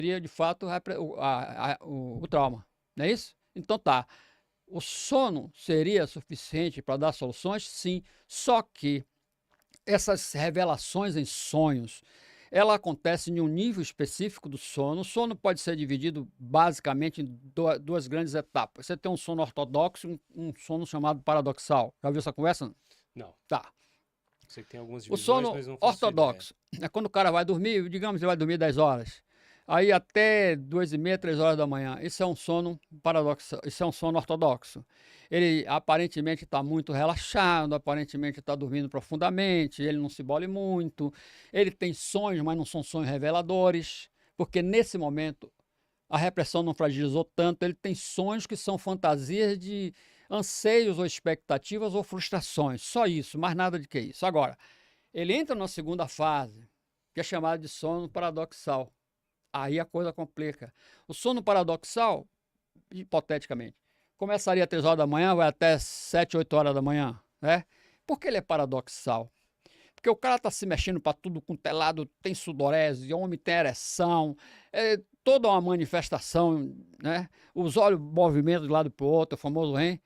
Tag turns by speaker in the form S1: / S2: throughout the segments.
S1: seria de fato o trauma, não é isso? Então tá, o sono seria suficiente para dar soluções? Sim, só que essas revelações em sonhos, ela acontece em um nível específico do sono. O sono pode ser dividido basicamente em duas grandes etapas. Você tem um sono ortodoxo e um sono chamado paradoxal. Já viu essa conversa?
S2: Não.
S1: Tá.
S2: Sei que tem algumas
S1: O
S2: divisões,
S1: sono
S2: mas não faço ideia.
S1: ortodoxo é quando o cara vai dormir, digamos, ele vai dormir 10 horas. Aí até 2h30, 3 horas da manhã. Isso é um sono paradoxal, isso é um sono ortodoxo. Ele aparentemente está muito relaxado, aparentemente está dormindo profundamente, ele não se bole muito, ele tem sonhos, mas não são sonhos reveladores, porque nesse momento a repressão não fragilizou tanto, ele tem sonhos que são fantasias de anseios ou expectativas ou frustrações, só isso, mais nada de que isso. Agora, ele entra na segunda fase, que é chamada de sono paradoxal. Aí a coisa complica. O sono paradoxal, hipoteticamente, começaria às 3 horas da manhã, vai até 7, 8 horas da manhã, né? Por que ele é paradoxal? Porque o cara tá se mexendo para tudo com telado, tem sudorese, homem tem ereção, é toda uma manifestação, né? Os olhos movimentam de um lado para o outro, o famoso REM.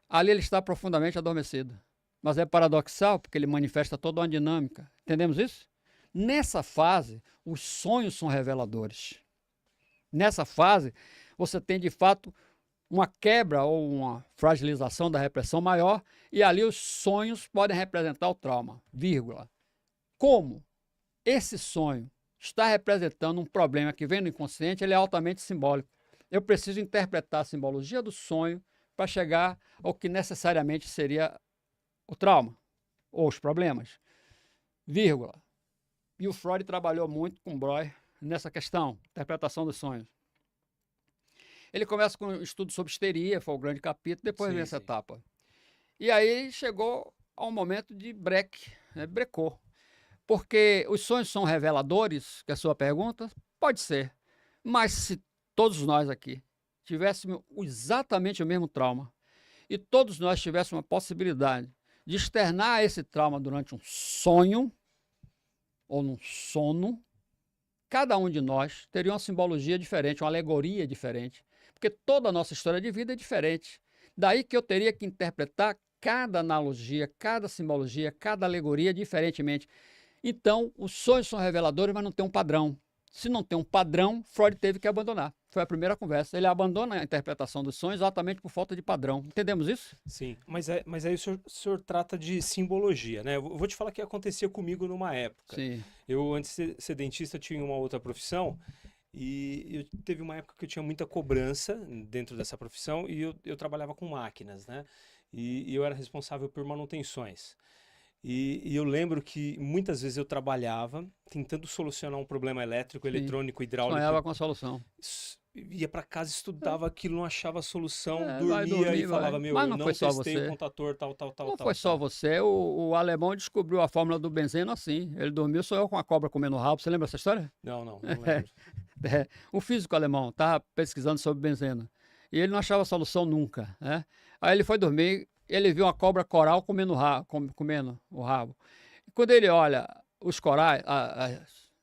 S1: Ali ele está profundamente adormecido. Mas é paradoxal porque ele manifesta toda uma dinâmica. Entendemos isso? Nessa fase, os sonhos são reveladores. Nessa fase, você tem de fato uma quebra ou uma fragilização da repressão maior e ali os sonhos podem representar o trauma, vírgula. Como esse sonho está representando um problema que vem no inconsciente, ele é altamente simbólico. Eu preciso interpretar a simbologia do sonho para chegar ao que necessariamente seria o trauma ou os problemas, vírgula. E o Freud trabalhou muito com Breuer nessa questão, interpretação dos sonhos. Ele começa com um estudo sobre histeria, foi o grande capítulo, depois vem
S2: Sim,
S1: essa
S2: sim.
S1: etapa. E aí chegou ao momento de break, né? Brecou. Porque os sonhos são reveladores, que é a sua pergunta? Pode ser. Mas se todos nós aqui tivéssemos exatamente o mesmo trauma e todos nós tivéssemos a possibilidade de externar esse trauma durante um sonho ou num sono, cada um de nós teria uma simbologia diferente, uma alegoria diferente, porque toda a nossa história de vida é diferente. Daí que eu teria que interpretar cada analogia, cada simbologia, cada alegoria diferentemente. Então, os sonhos são reveladores, mas não tem um padrão. Se não tem um padrão, Freud teve que abandonar. Foi a primeira conversa. Ele abandona a interpretação dos sonhos exatamente por falta de padrão. Entendemos isso?
S2: Sim, mas aí o senhor trata de simbologia, né? Eu vou te falar que acontecia comigo numa época.
S1: Sim.
S2: Eu, antes de ser dentista, tinha uma outra profissão e teve uma época que eu tinha muita cobrança dentro dessa profissão e eu trabalhava com máquinas, né? E eu era responsável por manutenções. E eu lembro que muitas vezes eu trabalhava tentando solucionar um problema elétrico,
S1: Sim.
S2: eletrônico, hidráulico.
S1: Sonhava com a solução.
S2: Ia para casa, estudava aquilo, não achava solução,
S1: Vai
S2: dormia e
S1: dormir,
S2: falava,
S1: vai.
S2: meu,
S1: Mas
S2: eu
S1: não foi
S2: não
S1: só
S2: testei o
S1: você.
S2: contator, tal, tal, tal,
S1: Não
S2: tal,
S1: foi só
S2: tal.
S1: você. O alemão descobriu a fórmula do benzeno assim. Ele dormiu, só eu com a cobra comendo o rabo. Você lembra essa história?
S2: Não, não, não lembro.
S1: É. Um físico alemão estava pesquisando sobre benzeno. E ele não achava solução nunca, né? Aí ele foi dormir, ele viu uma cobra coral comendo o rabo. E quando ele olha os corais,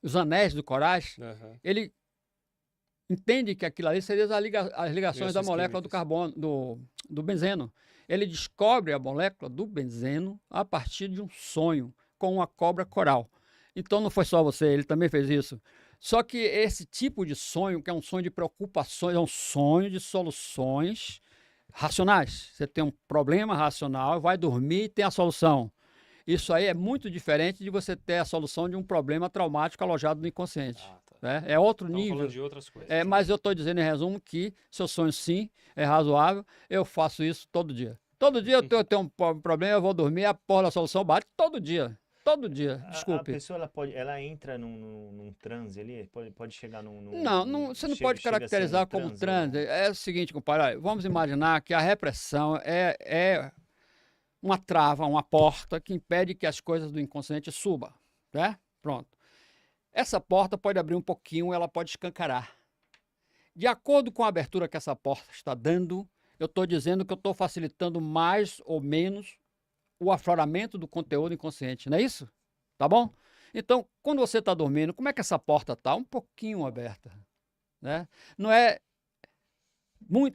S1: os anéis do corais,
S2: Aham.
S1: ele entende que aquilo ali seriam as ligações da
S2: Reações
S1: molécula do
S2: químicas.
S1: carbono, do benzeno. Ele descobre a molécula do benzeno a partir de um sonho com uma cobra coral. Então não foi só você, ele também fez isso. Só que esse tipo de sonho, que é um sonho de preocupações, é um sonho de soluções racionais. Você tem um problema racional, vai dormir e tem a solução. Isso aí é muito diferente de você ter a solução de um problema traumático alojado no inconsciente.
S2: Ah, tá.
S1: Né? É outro
S2: Estamos falando
S1: nível.
S2: de outras coisas, né?
S1: Mas eu estou dizendo em resumo que seu sonho sim é razoável. Eu faço isso todo dia. Todo dia eu tenho um problema, eu vou dormir, a porra da solução bate todo dia. Todo dia.
S3: A
S1: Desculpe.
S3: pessoa ela entra num transe ali, pode chegar
S1: Não, você não pode
S3: chega a ser um
S1: caracterizar como
S3: transe ou
S1: transe.
S3: não?
S1: É o seguinte, compadre, olha, vamos imaginar que a repressão é uma trava, uma porta que impede que as coisas do inconsciente subam, né? Pronto. Essa porta pode abrir um pouquinho, ela pode escancarar. De acordo com a abertura que essa porta está dando, eu estou dizendo que eu estou facilitando mais ou menos o afloramento do conteúdo inconsciente, não é isso? Tá bom? Então, quando você está dormindo, como é que essa porta está? Um pouquinho aberta. né? Não é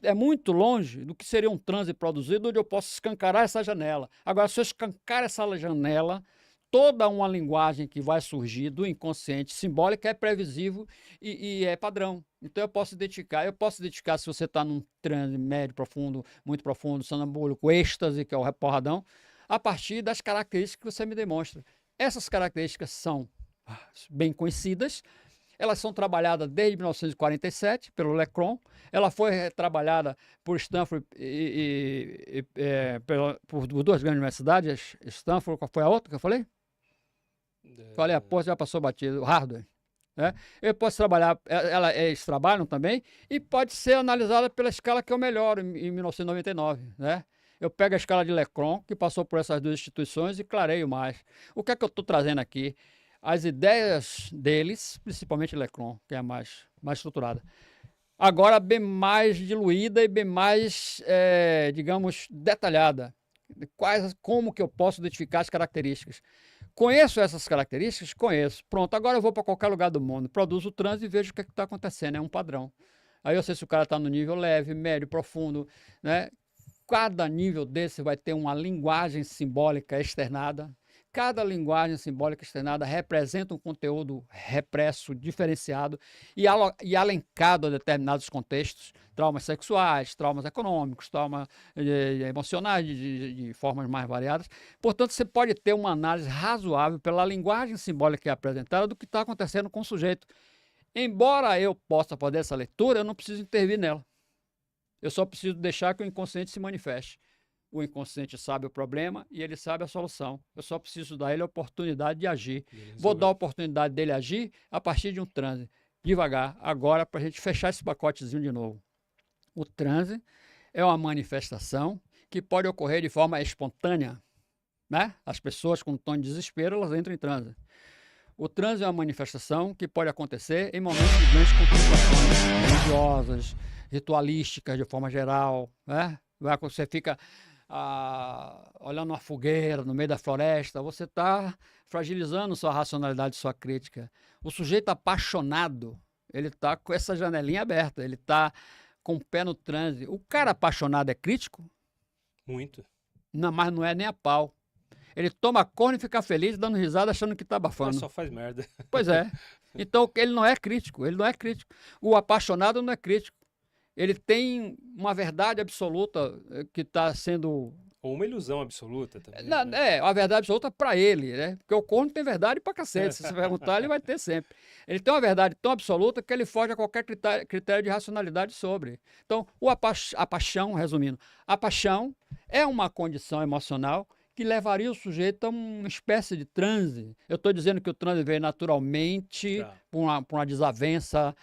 S1: é muito longe do que seria um transe produzido onde eu posso escancarar essa janela. Agora, se eu escancar essa janela, toda uma linguagem que vai surgir do inconsciente simbólica é previsível e é padrão. Então eu posso identificar se você está num transe médio, profundo, muito profundo, sonambúlico, êxtase, que é o porradão, a partir das características que você me demonstra. Essas características são bem conhecidas. Elas são trabalhadas desde 1947 pelo Lecron. Ela foi trabalhada por Stanford por duas grandes universidades. Stanford, qual foi a outra que eu falei? Falei, a porra já passou batido. Harvard. Né? Eu posso trabalhar, eles trabalham também, e pode ser analisada pela escala que eu melhoro em 1999. Né? Eu pego a escala de Lecron, que passou por essas duas instituições, e clareio mais. O que é que eu estou trazendo aqui? As ideias deles, principalmente Lecron, que é a mais estruturada, agora bem mais diluída e bem mais, digamos, detalhada. Como que eu posso identificar as características? Conheço essas características? Conheço. Pronto, agora eu vou para qualquer lugar do mundo, produzo o transe e vejo o que está acontecendo, é um padrão. Aí eu sei se o cara está no nível leve, médio, profundo, né? Cada nível desse vai ter uma linguagem simbólica externada. Cada simbólica externada representa um conteúdo represso, diferenciado e alencado a determinados contextos, traumas sexuais, traumas econômicos, traumas emocionais de formas mais variadas. Portanto, você pode ter uma análise razoável pela linguagem simbólica que é apresentada do que está acontecendo com o sujeito. Embora eu possa fazer essa leitura, eu não preciso intervir nela. Eu só preciso deixar que o inconsciente se manifeste. O inconsciente sabe o problema e ele sabe a solução. Eu só preciso dar ele a oportunidade de agir. Vou dar a oportunidade dele agir a partir de um transe. Devagar, agora, para a gente fechar esse pacotezinho de novo. O transe é uma manifestação que pode ocorrer de forma espontânea. Né? As pessoas com um tom de desespero, elas entram em transe. O transe é uma manifestação que pode acontecer em momentos de grandes contemplações religiosas, ritualísticas de forma geral. Né? Você fica olhando uma fogueira no meio da floresta, você está fragilizando sua racionalidade, sua crítica. O sujeito apaixonado, ele está com essa janelinha aberta, ele está com o pé no transe. O cara apaixonado é crítico?
S2: Muito.
S1: Não, mas não é nem a pau. Ele toma corno e fica feliz, dando risada, achando que está abafando.
S2: Só faz merda.
S1: Pois é. Então, ele não é crítico, ele não é crítico. O apaixonado não é crítico. Ele tem uma verdade absoluta que está sendo...
S2: Ou uma ilusão absoluta também.
S1: É, uma verdade absoluta para ele, né? Porque o corno tem verdade para cacete. Se você perguntar, ele vai ter sempre. Ele tem uma verdade tão absoluta que ele foge a qualquer critério de racionalidade sobre. Então, a paixão, resumindo, a paixão é uma condição emocional que levaria o sujeito a uma espécie de transe. Eu estou dizendo que o transe veio naturalmente por uma desavença